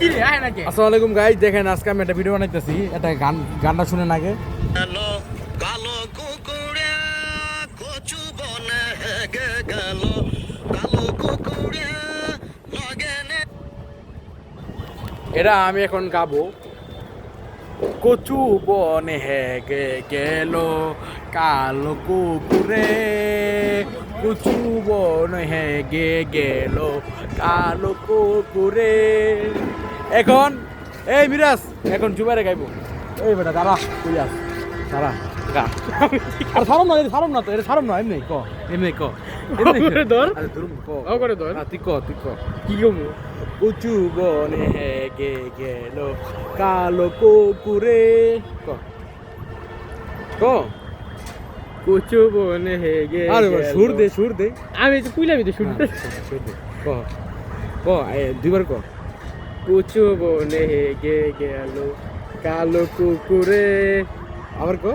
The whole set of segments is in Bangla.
কি রে আয় নাকি? আসসালামু আলাইকুম গাইস, দেখেন আজকে আমি একটা ভিডিও বানাইতেছি। এটা গানটা শুনেন আগে। কালো কালো কুকুরে কচু বনে হেগে গেল কালো কুকুরে লগেনে এটা আমি এখন গাবো। কচু বনে হেগে গেল কালো কুকুরে, কচু বনে হেগে গেল কালো কুকুরে। এখন এই মিরাজ, এখন জুবারে গাইবো। এই বেটা দাঁড়া, তুই আস, দাঁড়া গা। আর সারম না তো, এটা সারম না, এমনি ক, এমনি ক, এমনি করে ধর। আরে ধরুম ক, ও করে ধর। তুই ক, তুই ক। কি গমু? কচু বনে হেগে গেল কালো কুকুরে। ক ক। কচু বনে হেগে আরে গেল। সুর দে, সুর দে। আমি তো কইলামই তো শুনতে। সুর দে, ক ক, দুইবার ক। কচু বনে হেগে গেল কালো কুকুরে। আবার ক।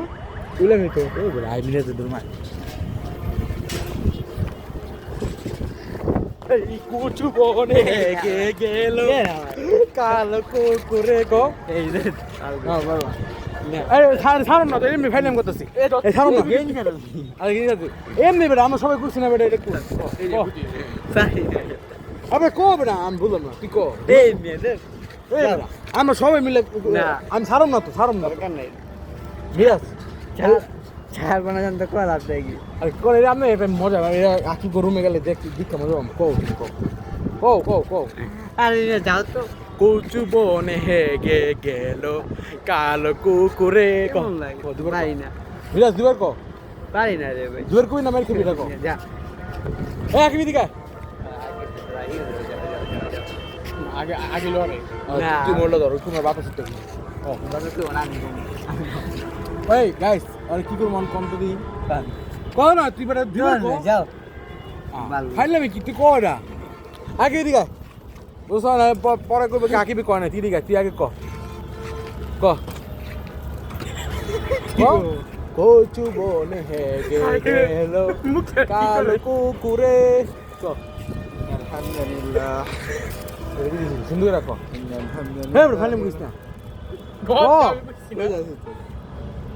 কইলামই তো। এই বলে আই মিলে তো দুরমাই। এই কচু বনে হেগে গেল কালো কুকুরে। ক এই যে বাবা আরে সারম না তো, এমনি ফাইলাম করতেছি। এই সারম না। আরে কি আছে এমনি বেটা, আমরা সবাই করছি না বেটা, এটা কর। আবে ক বেটা, আমি বললাম না, তুই ক। এই মেয়ে দে। এই বেটা, আমরা সবাই মিলে না। আমি সারম না তো, সারম না। দরকার নাই। মিরাজ ছাড় বানা জানতে কল আসবে কি? আরে করে রে, আমি এটা মজা এরা আকি গরুমে গেলে দেখি দীক্ষা মজা পাবো। কও কও কও কও। আরে যাও তো। কচু বনে হেগে গেল কালো কুকুরে। ক কেমন লাগে? ক, দুবার ক। পারি না। মিরাজ দুবার ক, পারি না রে ভাই। দুবার কই না মার খেবি, এটা ক। যা। এ আকি দিকা আগে আগে লরে। না। তুই মোড়লা ধর, তোমার বাপা সুত্তে কি। ও বাবা তো না নি। এই গাইস, আরে কি করব মন কম তো দি। ক না, তুই বেটা দুবার ক। যাও। ভালো। ফাইলামি কি তুই ক এটা আগে দিকা বুঝছ না, পরে করবে কি আকিবি কয় না, তুই দিকা, তুই আগে ক ক। কচু বনে হেগে গেল কালো কুকুরে। ক আলহামদুলিল্লাহ সুন্দর রাখ। হ্যাঁ বড় ফাইলাম করিস না,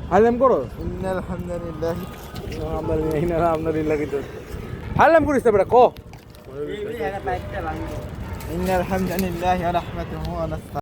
ফাইলাম করো। আলহামদুলিল্লাহ আলহামদুলিল্লাহ কিন্তু ফাইলাম করিস না বেটা, ক। ইন্নাল হামদুলিল্লাহি ওয়া রাহমাতুহু ওয়া নাস্তাঈনুহু